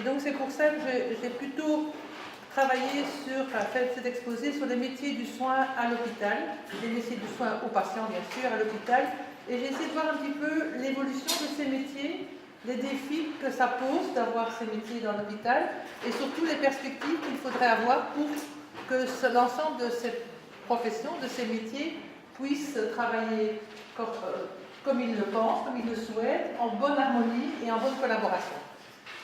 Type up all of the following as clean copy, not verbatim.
donc c'est pour ça que j'ai plutôt travaillé fait cet exposé sur les métiers du soin à l'hôpital, les métiers du soin aux patients bien sûr, à l'hôpital, et j'ai essayé de voir un petit peu l'évolution de ces métiers, les défis que ça pose d'avoir ces métiers dans l'hôpital, et surtout les perspectives qu'il faudrait avoir pour que l'ensemble de ces professions, de ces métiers, puissent travailler comme ils le pensent, comme ils le souhaitent, en bonne harmonie et en bonne collaboration.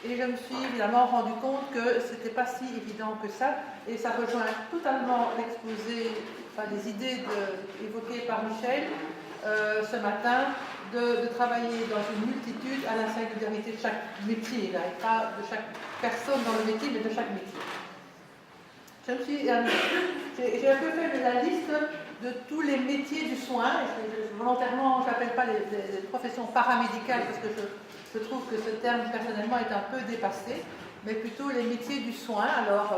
Et je me suis évidemment rendu compte que ce n'était pas si évident que ça, et ça rejoint totalement l'exposé, les idées évoquées par Michel ce matin, de travailler dans une multitude à la singularité de chaque métier, là, et pas de chaque personne dans le métier, mais de chaque métier. J'ai un peu fait la liste de tous les métiers du soin. Volontairement, je n'appelle pas les professions paramédicales parce que je trouve que ce terme personnellement est un peu dépassé, mais plutôt les métiers du soin. Alors,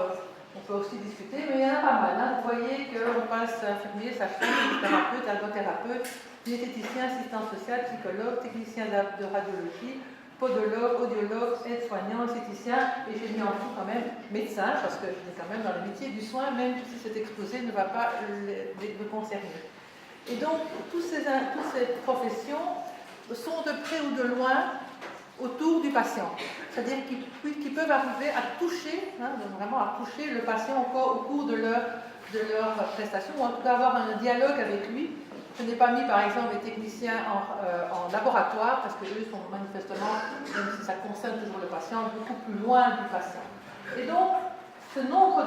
on peut aussi discuter, mais il y en a pas mal. Hein. Vous voyez qu'on passe infirmier, sage-femme, thérapeute, ergothérapeute, diététicien, assistant social, psychologue, technicien de radiologie, podologue, audiologue, aide-soignant, esthéticien, et j'ai mis en dessous quand même médecin, parce que je suis quand même dans les métiers du soin, même si cet exposé ne va pas le concerner. Et donc, toutes ces professions sont de près ou de loin autour du patient. C'est-à-dire qu'ils peuvent arriver à toucher, vraiment à toucher le patient encore au cours de leur prestation, ou en tout cas avoir un dialogue avec lui. Je n'ai pas mis par exemple les techniciens en laboratoire, parce qu'eux sont manifestement, même si ça concerne toujours le patient, beaucoup plus loin du patient. Et donc, ce nombre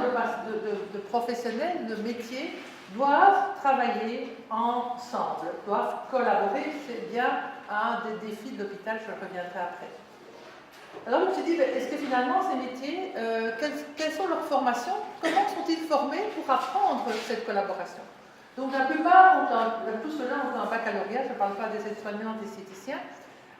de professionnels, de métiers, doivent travailler ensemble, doivent collaborer. C'est bien un des défis de l'hôpital, je reviendrai après. Alors je me suis dit, est-ce que finalement ces métiers, quelles sont leurs formations? Comment sont-ils formés pour apprendre cette collaboration? Donc la plupart, tous ceux-là ont un baccalauréat, je ne parle pas des aides-soignants, des esthéticiens,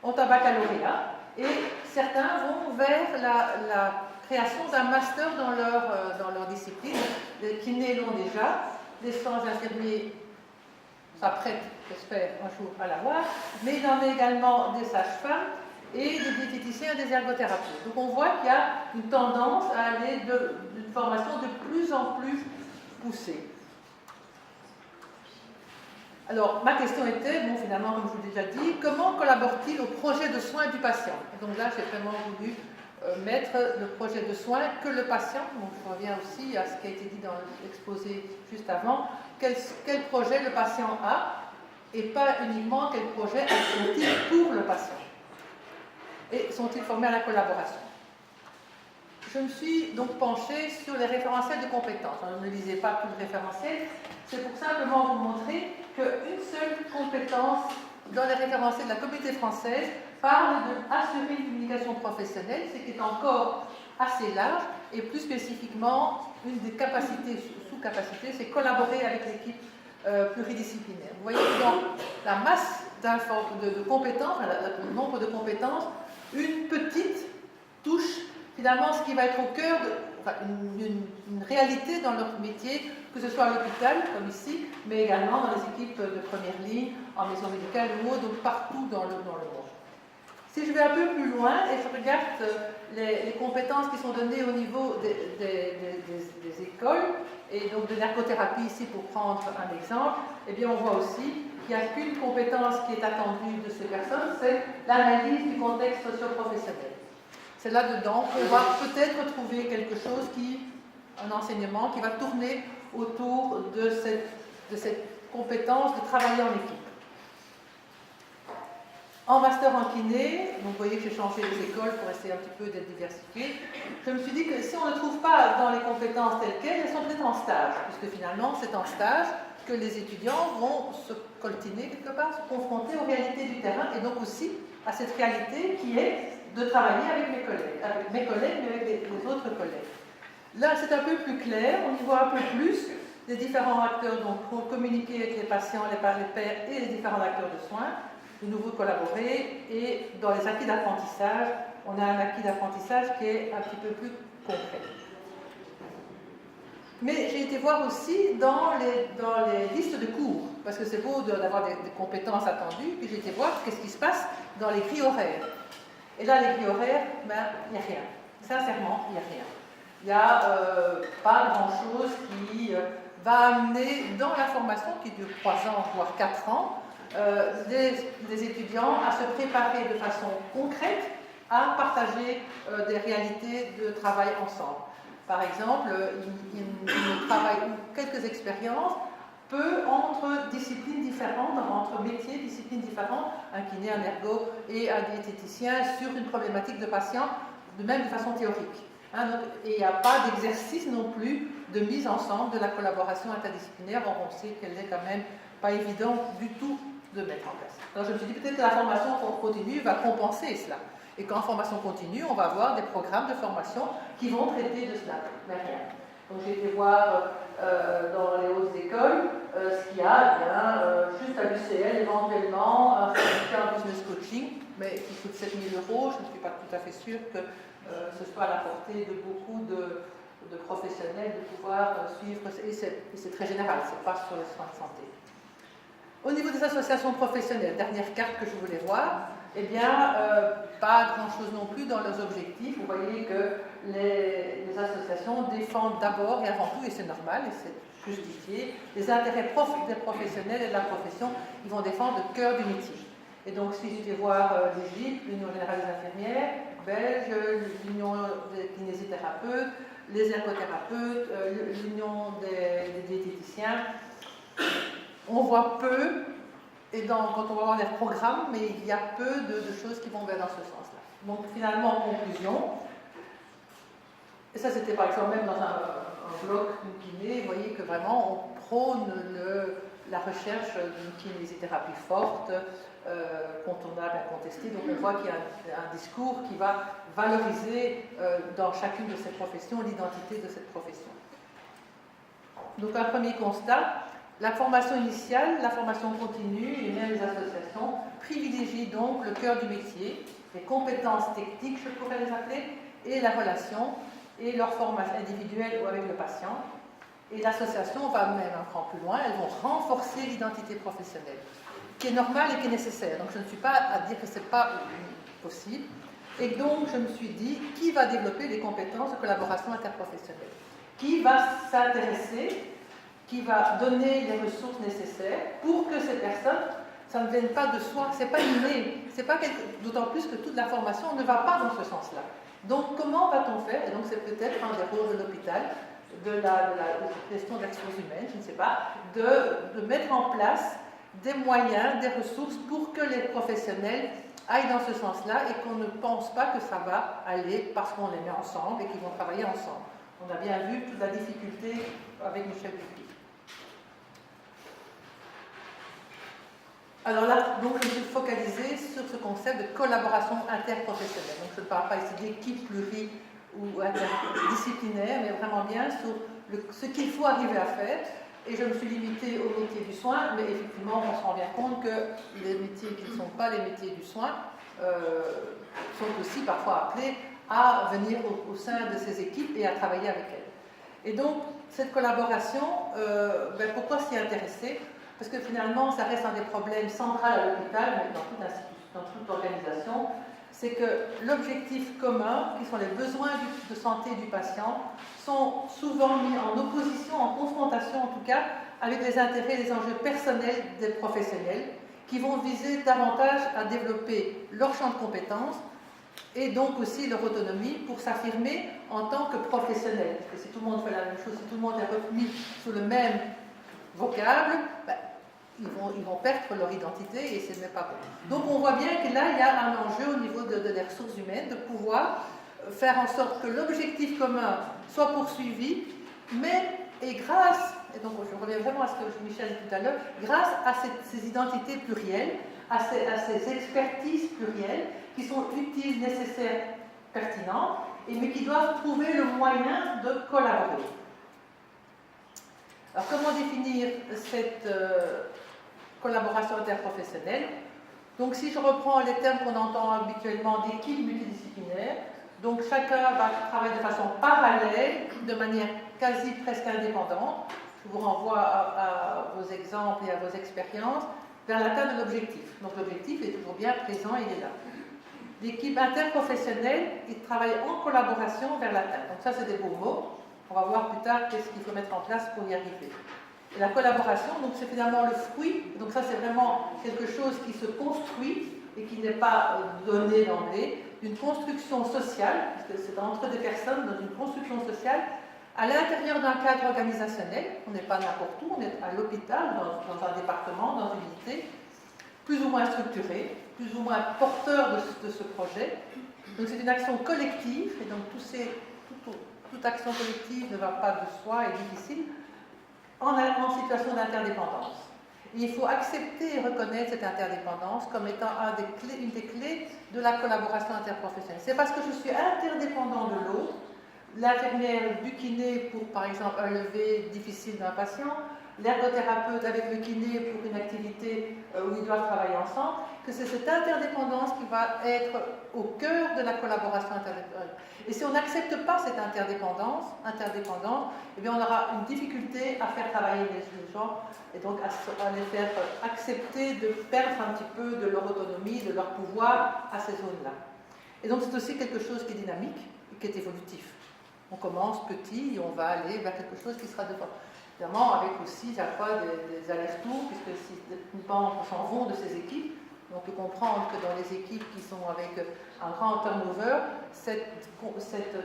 ont un baccalauréat, et certains vont vers la création d'un master dans leur discipline. Les kinés l'ont déjà, les soins infirmiers s'apprêtent, j'espère, un jour à l'avoir, mais il en est également des sages-femmes et des diététiciens et des ergothérapeutes. Donc on voit qu'il y a une tendance à aller d'une formation de plus en plus poussée. Alors, ma question était, finalement, comme je vous l'ai déjà dit, comment collabore-t-il au projet de soins du patient? Et donc là, j'ai vraiment voulu mettre le projet de soins que le patient, donc je reviens aussi à ce qui a été dit dans l'exposé juste avant, quel projet le patient a, et pas uniquement quel projet a-t-il pour le patient. Et sont-ils formés à la collaboration? Je me suis donc penchée sur les référentiels de compétences. Alors, ne lisez pas tout le référentiel, c'est pour simplement vous montrer qu'une seule compétence dans les référentiels de la Communauté française parle d'assurer une communication professionnelle, ce qui est encore assez large, et plus spécifiquement, une des capacités, sous-capacités, c'est collaborer avec l'équipe pluridisciplinaire. Vous voyez que dans la masse de compétences, le nombre de compétences, une petite touche finalement ce qui va être au cœur une réalité dans leur métier, que ce soit à l'hôpital, comme ici, mais également dans les équipes de première ligne, en maison médicale ou autre, donc partout dans le monde. Si je vais un peu plus loin et je regarde les compétences qui sont données au niveau des écoles, et donc de l'ergothérapie ici pour prendre un exemple, eh bien on voit aussi qu'il n'y a qu'une compétence qui est attendue de ces personnes, c'est l'analyse du contexte socio-professionnel. C'est là-dedans qu'on va peut-être trouver quelque chose un enseignement qui va tourner autour de cette compétence de travailler en équipe. En master en kiné, donc vous voyez que j'ai changé les écoles pour essayer un petit peu d'être diversifié, je me suis dit que si on ne trouve pas dans les compétences telles quelles, elles sont peut-être en stage, puisque finalement c'est en stage que les étudiants vont se coltiner quelque part, se confronter aux réalités du terrain, et donc aussi à cette réalité qui est de travailler avec mes collègues, mais avec les autres collègues. Là, c'est un peu plus clair, on y voit un peu plus les différents acteurs donc, pour communiquer avec les patients, les pairs et les différents acteurs de soins, de nouveau collaborer, et dans les acquis d'apprentissage, on a un acquis d'apprentissage qui est un petit peu plus concret. Mais j'ai été voir aussi dans les listes de cours, parce que c'est beau d'avoir des compétences attendues, puis j'ai été voir qu'est-ce qui se passe dans les grilles horaires. Et là, les grilles horaires, il n'y a rien. Sincèrement, il n'y a rien. Il n'y a pas grand-chose qui va amener dans la formation, qui dure 3 ans, voire 4 ans, des étudiants à se préparer de façon concrète à partager des réalités de travail ensemble. Par exemple, il travaille quelques expériences peu entre disciplines différentes, entre métiers, disciplines différentes, un kiné, un ergo et un diététicien sur une problématique de patient, même de façon théorique. Et il n'y a pas d'exercice non plus de mise ensemble de la collaboration interdisciplinaire. Or, on sait qu'elle n'est quand même pas évidente du tout de mettre en place. Alors je me suis dit peut-être que la formation continue va compenser cela. Et qu'en formation continue, on va avoir des programmes de formation qui vont traiter de cela. Mais rien. Donc j'ai été voir dans les hautes écoles ce qu'il y a, juste à l'UCL éventuellement un certificat en business coaching, mais qui coûte 7 000 €. Je ne suis pas tout à fait sûre que ce soit à la portée de beaucoup de professionnels de pouvoir suivre, et c'est très général, c'est pas sur les soins de santé. Au niveau des associations professionnelles, dernière carte que je voulais voir, eh bien, pas grand-chose non plus dans leurs objectifs. Vous voyez que les associations défendent d'abord et avant tout, et c'est normal, et c'est justifié, les intérêts des professionnels et de la profession. Ils vont défendre le cœur du métier. Et donc, si je vais voir l'UGIP, l'Union Générale des Infirmières belge, l'Union des kinésithérapeutes, les ergothérapeutes, l'Union des diététiciens, on voit peu, et quand on va voir les programmes, mais il y a peu de choses qui vont vers dans ce sens-là. Donc finalement, en conclusion, et ça c'était par exemple même dans un bloc d'une kiné, vous voyez que vraiment on prône la recherche d'une kinésithérapie forte, contournable, incontestée. Donc on voit qu'il y a un discours qui va valoriser dans chacune de ces professions l'identité de cette profession. Donc un premier constat, la formation initiale, la formation continue et même les associations privilégient donc le cœur du métier, les compétences techniques, je pourrais les appeler, et la relation, et leur formation individuelle ou avec le patient. Et l'association va même un cran plus loin, elles vont renforcer l'identité professionnelle, qui est normale et qui est nécessaire. Donc je ne suis pas à dire que ce n'est pas possible. Et donc je me suis dit, qui va développer les compétences de collaboration interprofessionnelle? Qui va s'intéresser, qui va donner les ressources nécessaires pour que ces personnes, ça ne vienne pas de soi, c'est pas inné, d'autant plus que toute la formation ne va pas dans ce sens-là. Donc comment va-t-on faire? Et donc c'est peut-être un des rôles de l'hôpital, de la gestion des ressources humaines, je ne sais pas, de mettre en place des moyens, des ressources pour que les professionnels aillent dans ce sens-là et qu'on ne pense pas que ça va aller parce qu'on les met ensemble et qu'ils vont travailler ensemble. On a bien vu toute la difficulté avec Michel Dupuis. Alors là, donc, je me suis focalisée sur ce concept de collaboration interprofessionnelle. Donc je ne parle pas ici d'équipe pluri ou interdisciplinaire, mais vraiment bien sur ce qu'il faut arriver à faire. Et je me suis limitée au métier du soin, mais effectivement, on se rend bien compte que les métiers qui ne sont pas les métiers du soin sont aussi parfois appelés à venir au sein de ces équipes et à travailler avec elles. Et donc, cette collaboration, pourquoi s'y intéresser? Parce que finalement, ça reste un des problèmes centraux à l'hôpital, mais dans toute organisation, c'est que l'objectif commun, qui sont les besoins de santé du patient, sont souvent mis en opposition, en confrontation en tout cas, avec les intérêts et les enjeux personnels des professionnels, qui vont viser davantage à développer leur champ de compétences et donc aussi leur autonomie pour s'affirmer en tant que professionnel. Parce que si tout le monde fait la même chose, si tout le monde est remis sous le même vocable, ils vont perdre leur identité et ce n'est pas bon. Donc on voit bien que là, il y a un enjeu au niveau des ressources humaines de pouvoir faire en sorte que l'objectif commun soit poursuivi, mais grâce, et donc je reviens vraiment à ce que Michel dit tout à l'heure, grâce à ces identités plurielles, à ces expertises plurielles qui sont utiles, nécessaires, pertinentes, mais qui doivent trouver le moyen de collaborer. Alors comment définir cette collaboration interprofessionnelle? Donc si je reprends les termes qu'on entend habituellement d'équipe multidisciplinaire, donc chacun va travailler de façon parallèle, de manière quasi presque indépendante. Je vous renvoie à vos exemples et à vos expériences vers l'atteinte de l'objectif. Donc l'objectif est toujours bien présent, il est là. l'équipe interprofessionnelle qui travaille en collaboration vers l'atteinte. Donc ça, c'est des beaux mots. On va voir plus tard qu'est-ce qu'il faut mettre en place pour y arriver. Et la collaboration, donc c'est finalement le fruit. Donc ça, c'est vraiment quelque chose qui se construit et qui n'est pas donné d'emblée, d'une construction sociale, parce que c'est entre des personnes dans une construction sociale, à l'intérieur d'un cadre organisationnel. On n'est pas n'importe où, on est à l'hôpital, dans un département, dans une unité, plus ou moins structuré, plus ou moins porteur de ce projet. Donc c'est une action collective, et donc toute action collective ne va pas de soi, est difficile, en situation d'interdépendance. Il faut accepter et reconnaître cette interdépendance comme étant une des clés de la collaboration interprofessionnelle. C'est parce que je suis interdépendant de l'autre, l'infirmière du kiné pour, par exemple, un lever difficile d'un patient, l'ergothérapeute avec le kiné pour une activité où ils doivent travailler ensemble, que c'est cette interdépendance qui va être au cœur de la collaboration interdépendante. Et si on n'accepte pas cette interdépendance, eh bien on aura une difficulté à faire travailler les gens et donc à les faire accepter de perdre un petit peu de leur autonomie, de leur pouvoir à ces zones-là. Et donc c'est aussi quelque chose qui est dynamique et qui est évolutif. On commence petit et on va aller vers quelque chose qui sera devant. Évidemment, avec aussi chaque fois des allers-retours, puisque si les membres s'en vont de ces équipes, on peut comprendre que dans les équipes qui sont avec un grand turnover, cette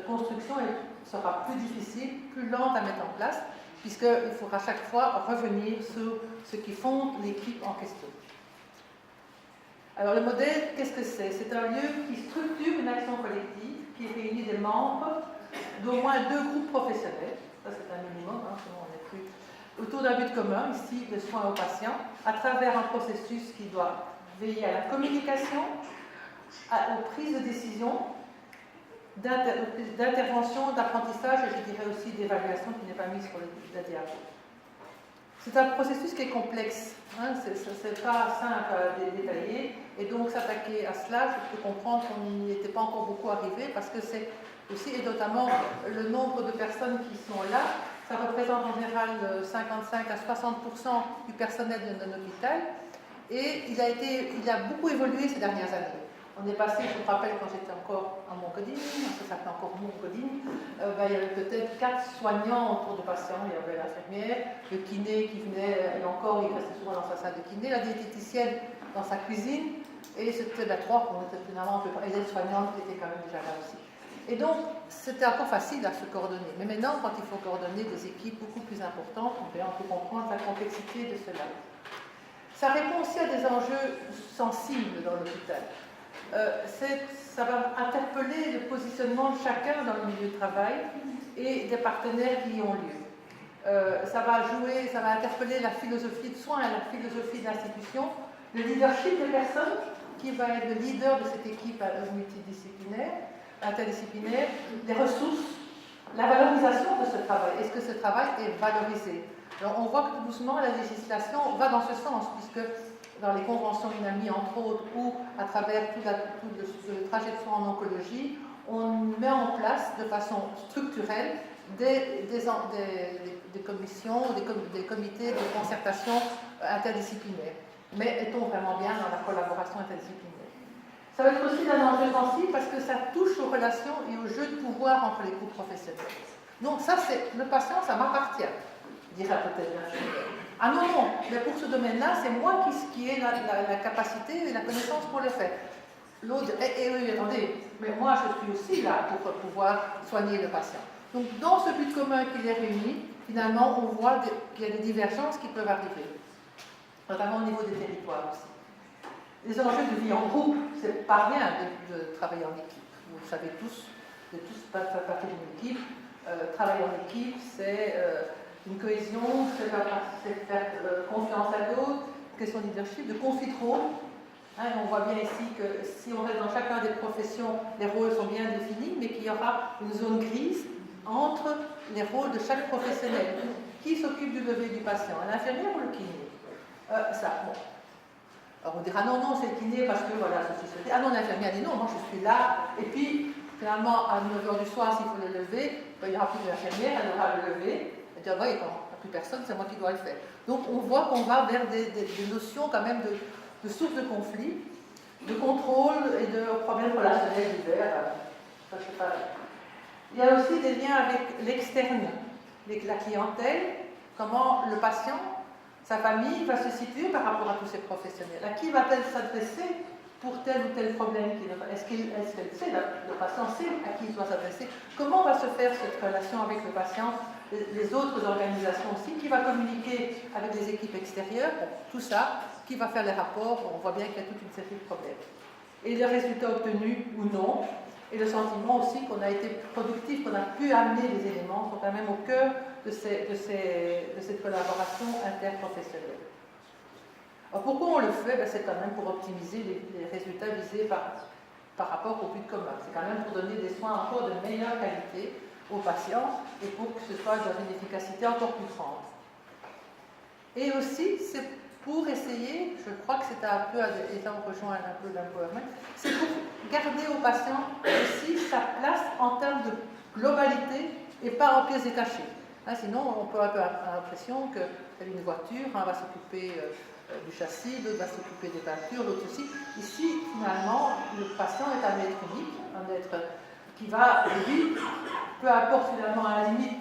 construction sera plus difficile, plus lente à mettre en place, puisqu'il faudra chaque fois revenir sur ce qui fonde l'équipe en question. Alors le modèle, qu'est-ce que c'est? C'est un lieu qui structure une action collective, qui réunit des membres d'au moins 2 groupes professionnels, ça c'est un minimum, sinon on n'est plus, autour d'un but commun, ici le soin aux patients, à travers un processus qui doit veiller à la communication, aux prises de décision, d'intervention, d'apprentissage et je dirais aussi d'évaluation qui n'est pas mise sur la diapo. C'est un processus qui est complexe, c'est pas simple à détailler et donc s'attaquer à cela, je peux comprendre qu'on n'y était pas encore beaucoup arrivé parce que c'est aussi, et notamment le nombre de personnes qui sont là, ça représente en général 55 à 60% du personnel d'un hôpital et il a beaucoup évolué ces dernières années. On est passé, je me rappelle quand j'étais encore à Montcodine, ça s'appelait encore Montcodine, il y avait peut-être 4 soignants autour de patients, il y avait l'infirmière, le kiné qui venait, et encore il restait souvent dans sa salle de kiné, la diététicienne dans sa cuisine, et c'était la 3 qu'on était finalement, et les soignantes qui étaient quand même déjà là aussi. Et donc, c'était encore facile à se coordonner. Mais maintenant, quand il faut coordonner des équipes beaucoup plus importantes, on peut comprendre la complexité de cela. Ça répond aussi à des enjeux sensibles dans l'hôpital. Ça va interpeller le positionnement de chacun dans le milieu de travail et des partenaires qui y ont lieu. Ça va interpeller la philosophie de soins, la philosophie de l'institution, le leadership des personnes, qui va être le leader de cette équipe interdisciplinaire, les ressources, la valorisation de ce travail. Est-ce que ce travail est valorisé? Alors on voit que tout doucement la législation va dans ce sens, puisque dans les conventions UNAMI, entre autres, ou à travers tout le trajet de soins en oncologie, on met en place de façon structurelle des commissions, des comités de concertation interdisciplinaire. Mais est-on vraiment bien dans la collaboration interdisciplinaire? Ça va être aussi un enjeu sensible parce que ça touche aux relations et au jeu de pouvoir entre les groupes professionnels. Donc ça, c'est le patient, ça m'appartient, dira peut-être l'infirmière. Ah non, non, mais pour ce domaine-là, c'est moi qui ai la capacité et la connaissance pour le faire. L'autre, oui, attendez, mais moi je suis aussi là pour pouvoir soigner le patient. Donc dans ce but commun qui les réunit, finalement, on voit qu'il y a des divergences qui peuvent arriver, notamment au niveau des territoires aussi. Les enjeux de vie en groupe, c'est pas rien de travailler en équipe. Vous le savez tous, de tous faire partie d'une équipe. Travailler en équipe, c'est une cohésion, c'est faire confiance à l'autre, question de leadership, de conflit de rôle. On voit bien ici que si on reste dans chacun des professions, les rôles sont bien définis, mais qu'il y aura une zone grise entre les rôles de chaque professionnel. Qui s'occupe du lever du patient? L'infirmière ou le kiné? Bon. Alors on dira non, c'est le kiné parce que voilà, ceci. Ah non, l'infirmière dit non, moi je suis là. Et puis, finalement, à 9h du soir, s'il faut le lever, il n'y aura plus d'infirmière, elle aura le lever. Elle dira, oui, quand il n'y a plus personne, c'est moi qui dois le faire. Donc on voit qu'on va vers des notions quand même de source de conflit. de contrôle et de problèmes relationnels divers. Ça, c'est pas... Il y a aussi des liens avec l'externe, la clientèle, comment le patient, sa famille va se situer par rapport à tous ces professionnels. À qui va-t-elle s'adresser pour tel ou tel problème? Est-ce qu'elle sait, le patient sait à qui il doit s'adresser? Comment va se faire cette relation avec le patient? Les autres organisations aussi, qui va communiquer avec des équipes extérieures, tout ça, qui va faire les rapports, on voit bien qu'il y a toute une série de problèmes. Et le résultat obtenu ou non, et le sentiment aussi qu'on a été productif, qu'on a pu amener les éléments, sont quand même au cœur de cette collaboration interprofessionnelle. Alors pourquoi on le fait? C'est quand même pour optimiser les résultats visés par rapport au but commun. C'est quand même pour donner des soins encore de meilleure qualité aux patients et pour que ce soit dans une efficacité encore plus grande. Et aussi, c'est pour essayer, je crois que c'est un peu, et là on rejoint un peu l'empowerment, c'est pour garder au patient aussi sa place en termes de globalité et pas en pièces détachées. Sinon, on peut avoir l'impression que une voiture va s'occuper du châssis, l'autre va s'occuper des peintures, l'autre aussi. Ici, finalement, le patient est un être unique, un être qui va, lui, peu importe finalement à la limite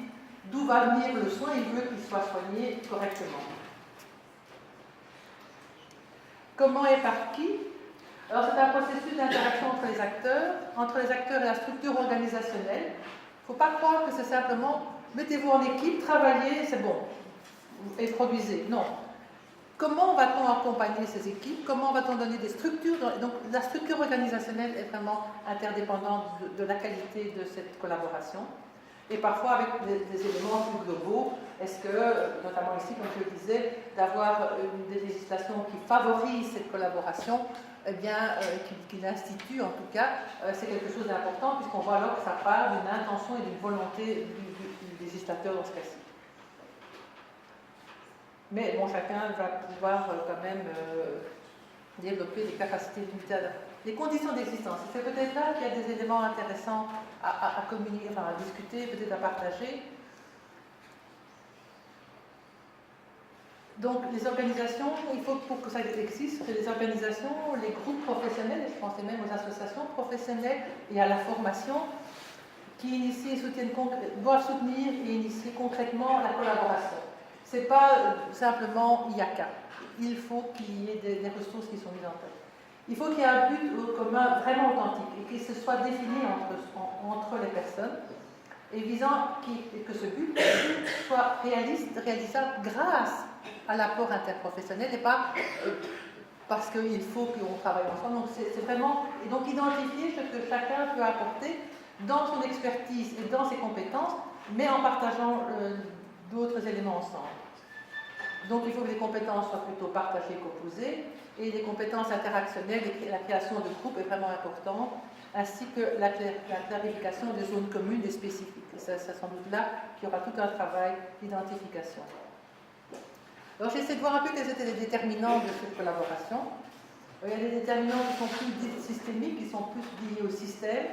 d'où va venir le soin, il veut qu'il soit soigné correctement. Comment et par qui? Alors c'est un processus d'interaction entre les acteurs et la structure organisationnelle. Il ne faut pas croire que c'est simplement mettez-vous en équipe, travaillez, c'est bon, et produisez. Non. Comment va-t-on accompagner ces équipes? Comment va-t-on donner des structures? Donc la structure organisationnelle est vraiment interdépendante de la qualité de cette collaboration. Et parfois avec des éléments plus globaux. Est-ce que, notamment ici, comme je le disais, d'avoir des législations qui favorisent cette collaboration, eh bien, qui l'instituent en tout cas, c'est quelque chose d'important puisqu'on voit alors que ça part d'une intention et d'une volonté du législateur dans ce cas-ci. Mais bon, chacun va pouvoir quand même développer des capacités limitées. Les conditions d'existence, c'est peut-être là qu'il y a des éléments intéressants à communiquer, enfin à discuter, peut-être à partager. Donc les organisations, il faut pour que ça existe, que les organisations, les groupes professionnels, et je pensais même aux associations professionnelles et à la formation, qui initient et soutiennent, doivent soutenir et initier concrètement la collaboration. Ce n'est pas simplement IACA. Il faut qu'il y ait des ressources qui sont mises en place. Il faut qu'il y ait un but commun vraiment authentique et qu'il se soit défini entre les personnes et visant que ce but soit réalisable grâce à l'apport interprofessionnel et pas parce qu'il faut qu'on travaille ensemble. Donc c'est vraiment et donc identifier ce que chacun peut apporter dans son expertise et dans ses compétences, mais en partageant d'autres éléments ensemble. Donc il faut que les compétences soient plutôt partagées qu'opposées, et les compétences interactionnelles et la création de groupes est vraiment importante, ainsi que la clarification des zones communes et spécifiques. Et c'est sans doute là qu'il y aura tout un travail d'identification. Alors j'ai essayé de voir un peu quels étaient les déterminants de cette collaboration. Il y a des déterminants qui sont plus systémiques, qui sont plus liés au système,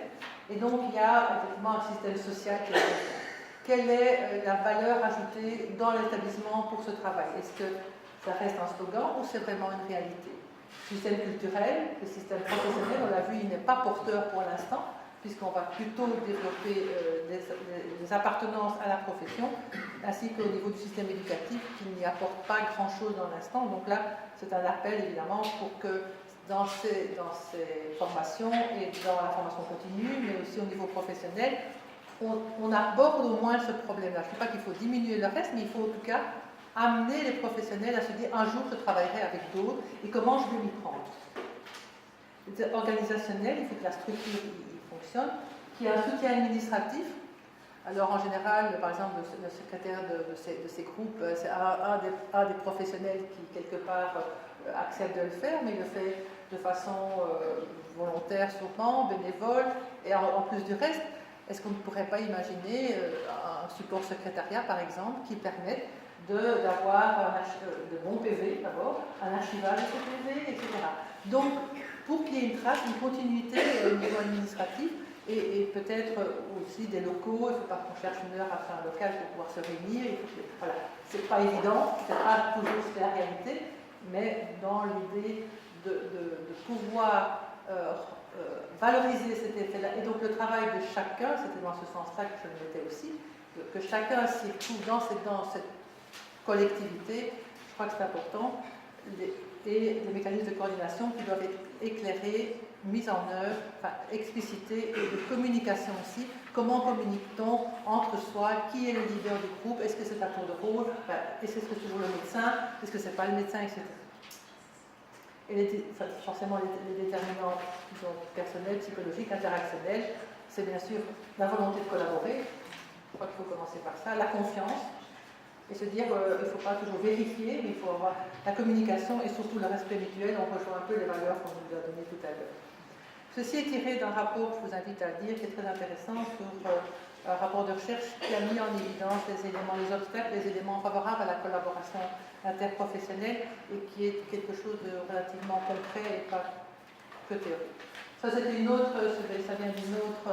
et donc il y a effectivement un système social qui est important. Quelle est la valeur ajoutée dans l'établissement pour ce travail? Est-ce que ça reste un slogan ou c'est vraiment une réalité? Le système culturel, le système professionnel, on l'a vu, il n'est pas porteur pour l'instant, puisqu'on va plutôt développer des appartenances à la profession, ainsi qu'au niveau du système éducatif, qui n'y apporte pas grand-chose dans l'instant. Donc là, c'est un appel, évidemment, pour que dans ces formations et dans la formation continue, mais aussi au niveau professionnel, on aborde au moins ce problème-là. Je ne dis pas qu'il faut diminuer le reste, mais il faut en tout cas amener les professionnels à se dire un jour je travaillerai avec d'autres et comment je vais m'y prendre. Organisationnel, il faut que la structure fonctionne, qu'il y ait un soutien administratif. Alors en général, par exemple, le secrétaire de ces groupes, c'est un des professionnels qui quelque part accepte de le faire, mais il le fait de façon volontaire sûrement, bénévole, et en plus du reste. Est-ce qu'on ne pourrait pas imaginer un support secrétariat, par exemple, qui permette d'avoir de bons PV d'abord, un archivage de ces PV, etc. Donc, pour qu'il y ait une trace, une continuité au niveau administratif, et peut-être aussi des locaux, il ne faut pas qu'on cherche une heure après un local pour pouvoir se réunir. Voilà, c'est pas évident, c'est pas toujours la réalité, mais dans l'idée de pouvoir valoriser cet effet-là. Et donc le travail de chacun, c'était dans ce sens-là que je le mettais aussi, que chacun s'y trouve dans cette collectivité, je crois que c'est important, et des mécanismes de coordination qui doivent être éclairés, mis en œuvre, enfin, explicités, et de communication aussi. Comment communique-t-on entre soi? Qui est le leader du groupe? Est-ce que c'est à tour de rôle? Est-ce que c'est toujours le médecin? Est-ce que c'est pas le médecin, etc. Et forcément, les déterminants personnels, psychologiques, interactionnels, c'est bien sûr la volonté de collaborer. Je crois qu'il faut commencer par ça. La confiance. Et se dire qu'il ne faut pas toujours vérifier, mais il faut avoir la communication et surtout le respect mutuel. On rejoint un peu les valeurs qu'on nous a données tout à l'heure. Ceci est tiré d'un rapport que je vous invite à lire, qui est très intéressant, sur un rapport de recherche qui a mis en évidence les éléments, les obstacles, les éléments favorables à la collaboration interprofessionnelle et qui est quelque chose de relativement concret et pas que théorique. Ça, c'était une autre, ça vient d'une autre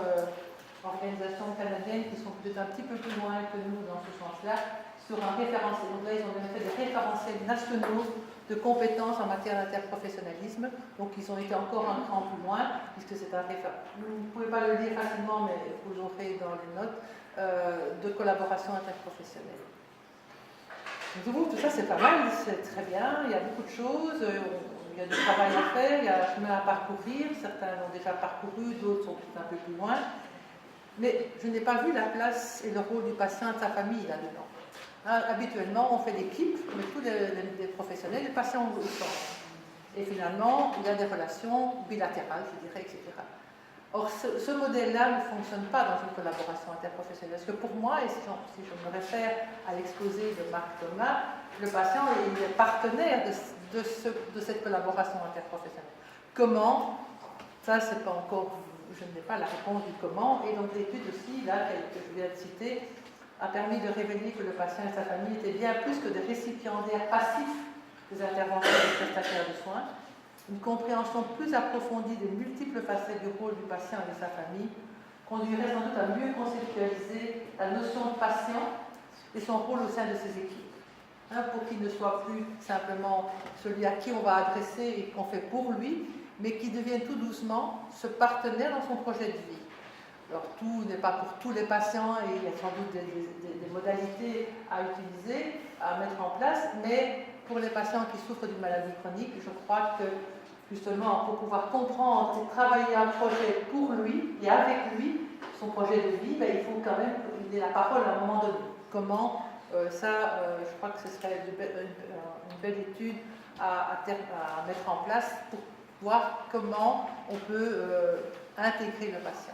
organisation canadienne qui sont peut-être un petit peu plus loin que nous dans ce sens-là, sur un référentiel. Donc là, ils ont fait des référentiels nationaux de compétences en matière d'interprofessionnalisme. Donc, ils ont été encore un cran plus loin, puisque c'est un référentiel. Vous ne pouvez pas le lire facilement, mais vous l'aurez dans les notes, de collaboration interprofessionnelle. Donc, tout ça, c'est pas mal, c'est très bien. Il y a beaucoup de choses. Il y a du travail à faire, il y a un chemin à parcourir. Certains l'ont déjà parcouru, d'autres sont un peu plus loin. Mais je n'ai pas vu la place et le rôle du patient et de sa famille là-dedans. Habituellement, on fait des clips, mais tous les professionnels, les patients au centre. Et finalement, il y a des relations bilatérales, je dirais, etc. Or, ce modèle-là ne fonctionne pas dans une collaboration interprofessionnelle. Parce que pour moi, et si je me réfère à l'exposé de Marc Thomas, le patient est partenaire de cette collaboration interprofessionnelle. Comment? Ça, c'est pas encore, je n'ai pas la réponse du comment. Et donc, l'étude aussi, là, que je viens de citer, a permis de révéler que le patient et sa famille étaient bien plus que des récipiendaires passifs des interventions des prestataires de soins. Une compréhension plus approfondie des multiples facettes du rôle du patient et de sa famille conduirait sans doute à mieux conceptualiser la notion de patient et son rôle au sein de ses équipes, pour qu'il ne soit plus simplement celui à qui on va adresser et qu'on fait pour lui, mais qui devienne tout doucement ce partenaire dans son projet de vie. Alors, tout n'est pas pour tous les patients et il y a sans doute des modalités à utiliser, à mettre en place, mais pour les patients qui souffrent d'une maladie chronique, je crois que justement, pour pouvoir comprendre et travailler un projet pour lui et avec lui, son projet de vie, il faut quand même qu'il ait la parole à un moment donné. Comment je crois que ce serait une belle étude à mettre en place pour voir comment on peut intégrer le patient.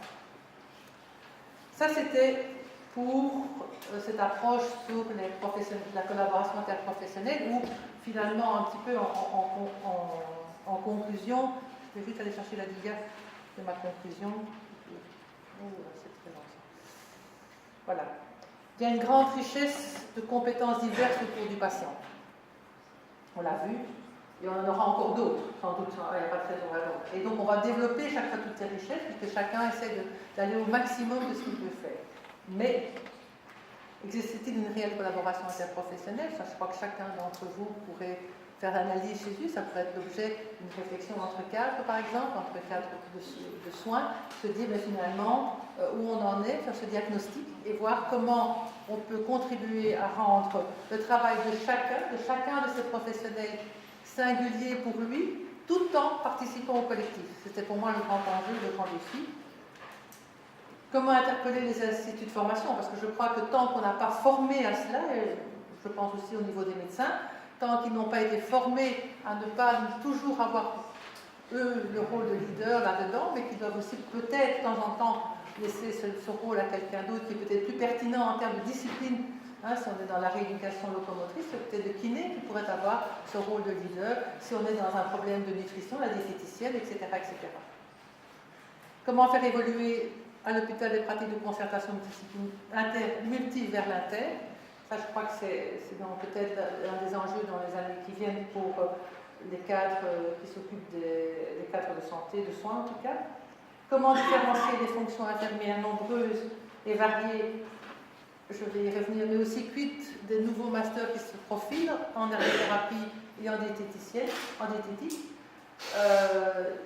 Ça, c'était pour cette approche sur la collaboration interprofessionnelle, où finalement, un petit peu en conclusion, je vais juste aller chercher la diga de ma conclusion. C'est très long, ça. Voilà. Il y a une grande richesse de compétences diverses autour du patient. On l'a vu, et on en aura encore d'autres, sans doute, il n'y a pas très longtemps. Et donc on va développer chaque fois toutes ces richesses, puisque chacun essaie d'aller au maximum de ce qu'il peut faire. Mais existe-t-il une réelle collaboration interprofessionnelle? Ça, je crois que chacun d'entre vous pourrait faire l'analyse chez lui. Ça pourrait être l'objet d'une réflexion entre cadres, par exemple, entre cadres de soins, se dire finalement où on en est, faire ce diagnostic et voir comment on peut contribuer à rendre le travail de chacun de ces professionnels singulier pour lui, tout en participant au collectif. C'était pour moi le grand enjeu, le grand défi. Comment interpeller les instituts de formation? Parce que je crois que tant qu'on n'a pas formé à cela, et je pense aussi au niveau des médecins, tant qu'ils n'ont pas été formés à ne pas toujours avoir, eux, le rôle de leader là-dedans, mais qu'ils doivent aussi peut-être, de temps en temps, laisser ce rôle à quelqu'un d'autre qui est peut-être plus pertinent en termes de discipline. Si on est dans la rééducation locomotrice, c'est peut-être le kiné qui pourrait avoir ce rôle de leader. Si on est dans un problème de nutrition, la diététicienne, etc., etc. Comment faire évoluer à l'hôpital des pratiques de concertation multi vers l'inter? Ça, je crois que c'est peut-être un des enjeux dans les années qui viennent pour les cadres qui s'occupent des cadres de santé, de soins en tout cas. Comment différencier les fonctions infirmières nombreuses et variées? Je vais y revenir, mais aussi cuite des nouveaux masters qui se profilent en ergothérapie et en diététique.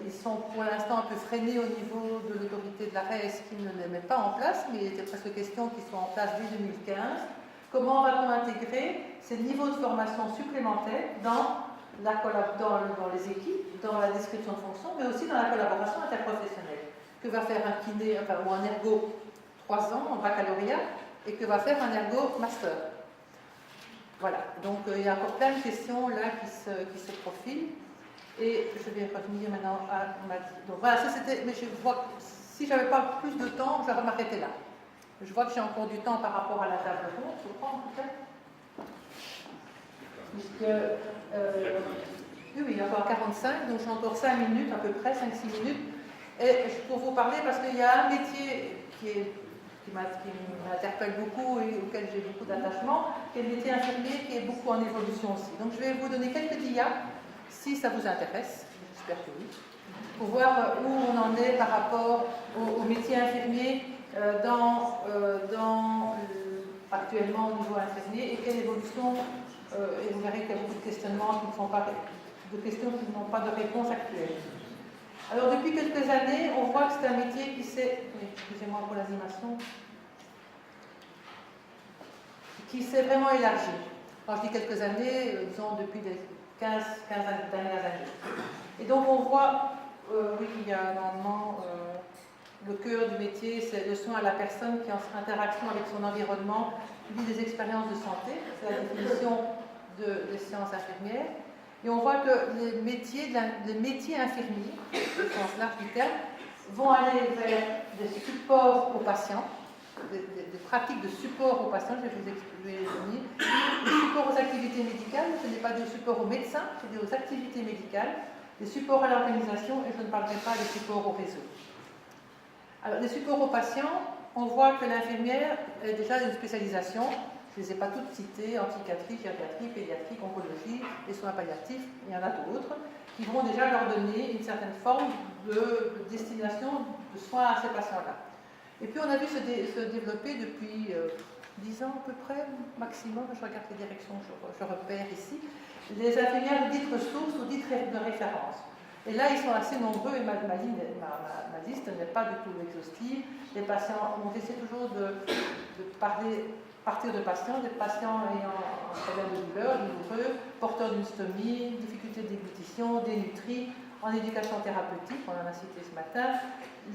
Ils sont pour l'instant un peu freinés au niveau de l'autorité de la RES qui ne les met pas en place, mais il était presque question qu'ils soient en place dès 2015. Comment va-t-on intégrer ces niveaux de formation supplémentaires dans les équipes, dans la description de fonction, mais aussi dans la collaboration interprofessionnelle? Que va faire un kiné ou un ergo 3 ans en baccalauréat et que va faire un ergo master? Voilà, donc il y a encore plein de questions là qui se profilent. Et je vais revenir maintenant à ma... Donc voilà, ça c'était... Mais je vois que si j'avais pas plus de temps, j'aurais m'arrêté là. Je vois que j'ai encore du temps par rapport à la table ronde. Je crois, en tout cas. Puisque... oui, il y a encore 45, donc j'ai encore 5 minutes, à peu près, 5-6 minutes. Et pour vous parler, parce qu'il y a un métier qui m'interpelle beaucoup et auquel j'ai beaucoup d'attachement, qui est le métier infirmier, qui est beaucoup en évolution aussi. Donc je vais vous donner quelques dias, si ça vous intéresse, j'espère que oui, pour voir où on en est par rapport au métier infirmier actuellement au niveau infirmier et quelle évolution, et vous verrez qu'il y a beaucoup de questionnements qui ne sont pas de questions qui n'ont pas de réponse actuelle. Alors depuis quelques années, on voit que c'est un métier qui s'est, excusez-moi pour l'animation, qui s'est vraiment élargi. Quand je dis quelques années, disons depuis les 15 dernières années. Et donc on voit, oui, il y a normalement le cœur du métier, c'est le soin à la personne qui, en interaction avec son environnement, vit des expériences de santé. C'est la définition des sciences infirmières. Et on voit que les métiers infirmiers, au sens large du terme, vont aller vers des supports aux patients, des pratiques de support aux patients, je vais vous expliquer, des supports aux activités médicales, ce n'est pas des supports aux médecins, c'est des activités médicales, des supports à l'organisation, et je ne parlerai pas des supports au réseau. Alors, les supports aux patients, on voit que l'infirmière est déjà une spécialisation. Je ne les ai pas toutes citées, en psychiatrie, gériatrie, pédiatrie, oncologie, les soins palliatifs, il y en a d'autres, qui vont déjà leur donner une certaine forme de destination de soins à ces patients-là. Et puis on a vu se développer depuis 10 ans à peu près, maximum, je regarde les directions, je repère ici, les infirmières dites ressources ou dites de référence. Et là, ils sont assez nombreux, et ma liste n'est pas du tout exhaustive. Les patients, on essaie toujours de partir de patients, des patients ayant un problème de douleur, douloureux, porteurs d'une stomie, difficulté de déglutition, dénutris, en éducation thérapeutique, on en a cité ce matin,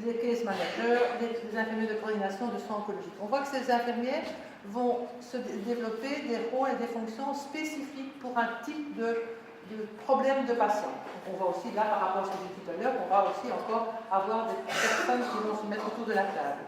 les case managers, les infirmiers de coordination de soins oncologiques. On voit que ces infirmières vont se développer des rôles et des fonctions spécifiques pour un type de problème de patient. Donc on voit aussi là, par rapport à ce que j'ai dit tout à l'heure, on va aussi encore avoir des personnes qui vont se mettre autour de la table.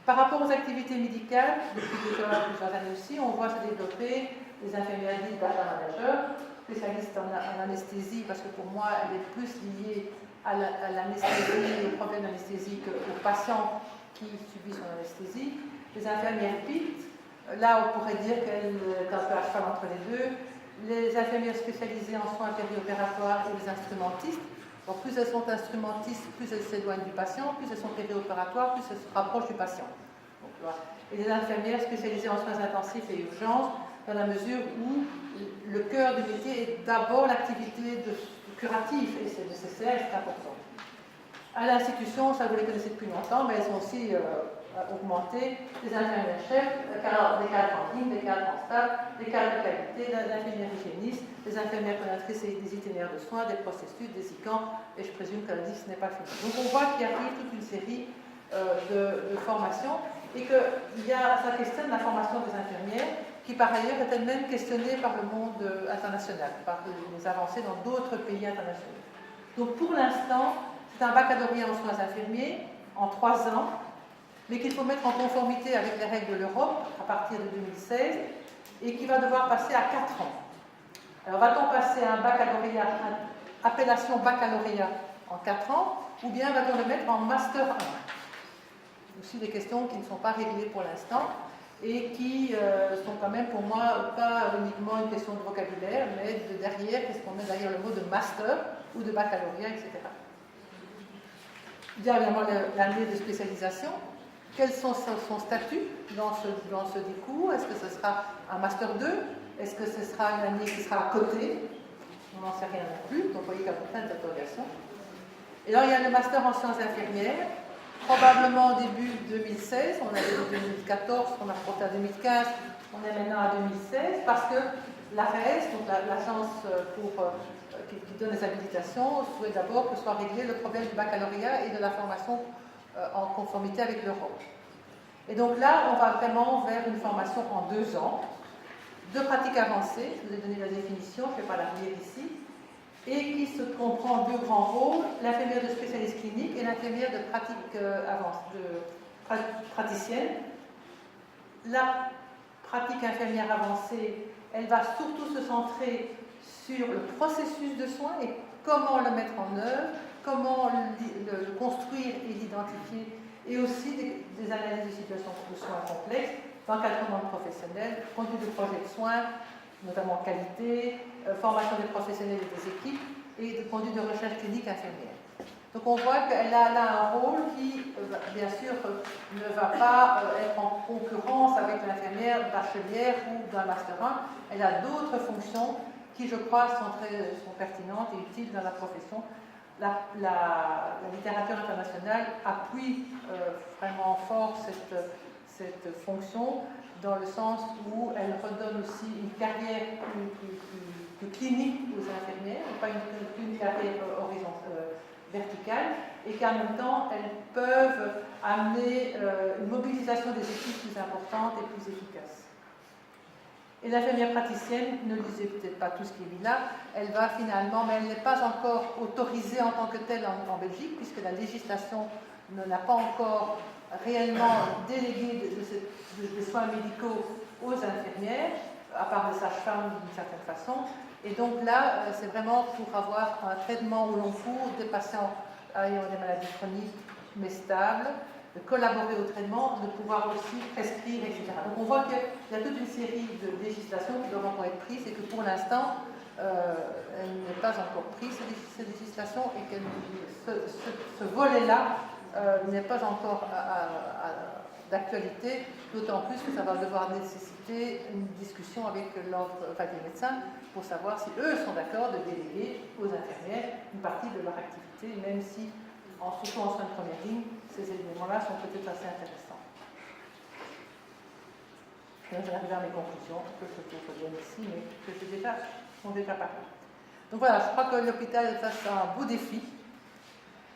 Par rapport aux activités médicales, depuis déjà plusieurs années aussi, on voit se développer les infirmières dites data managers, spécialistes en anesthésie, parce que pour moi, elle est plus liée à l'anesthésie, aux problèmes d'anesthésie qu'aux patients qui subissent son anesthésie. Les infirmières PIT, là on pourrait dire qu'elles sont un peu à cheval entre les deux. Les infirmières spécialisées en soins périopératoires et les instrumentistes. Donc plus elles sont instrumentistes, plus elles s'éloignent du patient, plus elles sont périopératoires, plus elles se rapprochent du patient. Donc, voilà. Et les infirmières spécialisées en soins intensifs et urgences, dans la mesure où le cœur du métier est d'abord l'activité curative, et c'est nécessaire, c'est important. À l'institution, ça vous les connaissez depuis longtemps, mais elles sont aussi augmentées. Les infirmières chefs, des cadres en ligne, des cadres en staff, des cadres de qualité, des infirmières hygiénistes, des infirmières coordinatrices et des itinéraires de soins, des processus, des ICANN, et je présume que la liste n'est pas finie. Donc on voit qu'il arrive toute une série de formations et ça questionne la formation des infirmières qui par ailleurs est elle-même questionnée par le monde international, par les avancées dans d'autres pays internationaux. Donc pour l'instant, c'est un baccalauréat en soins infirmiers en 3 ans, mais qu'il faut mettre en conformité avec les règles de l'Europe à partir de 2016 et qui va devoir passer à 4 ans. Alors va-t-on passer à un baccalauréat, appellation baccalauréat en 4 ans, ou bien va-t-on le mettre en master 1? Aussi des questions qui ne sont pas réglées pour l'instant et qui sont quand même pour moi pas uniquement une question de vocabulaire, mais de derrière, qu'est-ce qu'on met derrière le mot de master ou de baccalauréat, etc. Il y a évidemment l'année de spécialisation. Quel sont son statut dans ce décours? Est-ce que ce sera un Master 2? Est-ce que ce sera une année qui sera à côté? on n'en sait rien non plus, donc vous voyez qu'il y a plein d'interrogations. Et alors il y a le master en sciences infirmières, probablement au début 2016, on avait dit 2014, on a reporté à 2015, on est maintenant à 2016, parce que l'ARES, donc l'agence qui donne les habilitations, souhaite d'abord que soit réglé le problème du baccalauréat et de la formation en conformité avec l'Europe. Et donc là, on va vraiment vers une formation en 2 ans, de pratique avancée, je vous ai donné la définition, je ne vais pas la relire ici, et qui se comprend 2 grands rôles, l'infirmière de spécialiste clinique et l'infirmière de pratique praticienne. La pratique infirmière avancée, elle va surtout se centrer sur le processus de soins et comment le mettre en œuvre, comment le construire et l'identifier, et aussi des analyses de situations de soins complexes, d'encadrement professionnel, conduite de projets de soins, notamment qualité, formation des professionnels et des équipes, et de conduite de recherche clinique infirmière. Donc on voit qu'elle a là un rôle qui, bien sûr, ne va pas être en concurrence avec l'infirmière bachelière ou d'un master 1. Elle a d'autres fonctions qui, je crois, sont pertinentes et utiles dans la profession. La littérature internationale appuie vraiment fort cette fonction, dans le sens où elle redonne aussi une carrière plus clinique aux infirmières, et pas une carrière verticale, et qu'en même temps, elles peuvent amener une mobilisation des équipes plus importante et plus efficace. Et l'infirmière praticienne, ne lisez peut-être pas tout ce qui est mis là, elle va finalement, mais elle n'est pas encore autorisée en tant que telle en Belgique, puisque la législation n'a pas encore réellement délégué des soins médicaux aux infirmières, à part les sages-femmes d'une certaine façon. Et donc là, c'est vraiment pour avoir un traitement au long cours des patients ayant des maladies chroniques mais stables, de collaborer au traitement, de pouvoir aussi prescrire, etc. Donc on voit qu'il y a toute une série de législations qui doivent encore être prises et que pour l'instant, elle n'est pas encore prise, ces législations, et que ce volet-là n'est pas encore d'actualité, d'autant plus que ça va devoir nécessiter une discussion avec les médecins pour savoir si eux sont d'accord de déléguer aux infirmières une partie de leur activité, même si, surtout en soins de première ligne, ces éléments-là sont peut-être assez intéressants. Je vais arriver à mes conclusions, que je trouve bien ici, mais que j'ai déjà parlé. Donc voilà, je crois que l'hôpital est face à un beau défi.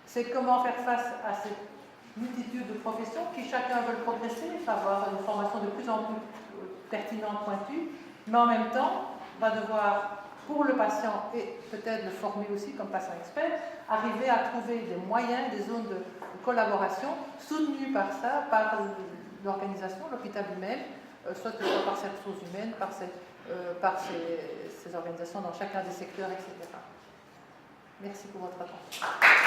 C'est comment faire face à cette multitude de professions qui chacun veut progresser, avoir une formation de plus en plus pertinente, pointue, mais en même temps va devoir, pour le patient et peut-être le former aussi comme patient expert, arriver à trouver des moyens, des zones de collaboration soutenues par ça, par l'organisation, l'hôpital lui-même, soit par ses ressources humaines, par ces organisations dans chacun des secteurs, etc. Merci pour votre attention.